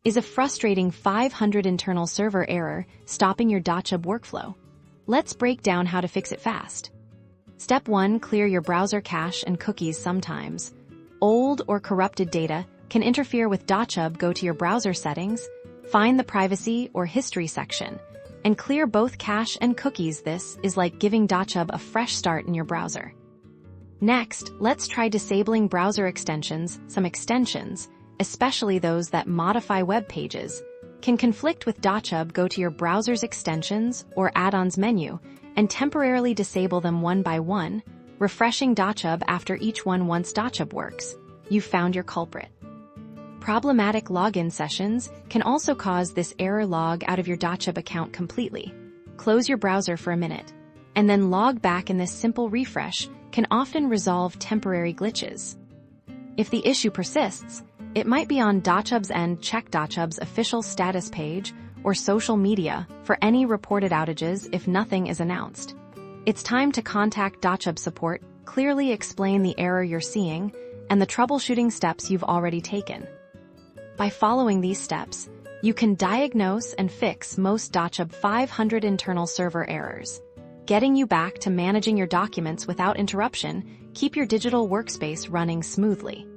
is a frustrating 500 internal server error stopping your Dochub workflow. Let's break down how to fix it fast. Step 1. Clear your browser cache and cookies. Sometimes old or corrupted data can interfere with Dochub. Go to your browser settings, find the privacy or history section, and clear both cache and cookies. This is like giving Dochub a fresh start in your browser. Next, let's try disabling browser extensions. Some extensions, especially those that modify web pages, can conflict with Dochub. Go to your browser's extensions or add-ons menu and temporarily disable them one by one, refreshing Dochub after each one. Once Dochub works, you've found your culprit. Problematic login sessions can also cause this error. Log out of your Dochub account completely. Close your browser for a minute, and then log back, and this simple refresh can often resolve temporary glitches. If the issue persists, it might be on Dochub's end. Check Dochub's official status page or social media for any reported outages. If nothing is announced, it's time to contact Dochub support. Clearly explain the error you're seeing and the troubleshooting steps you've already taken. By following these steps, you can diagnose and fix most Dochub 500 internal server errors, getting you back to managing your documents without interruption. Keep your digital workspace running smoothly.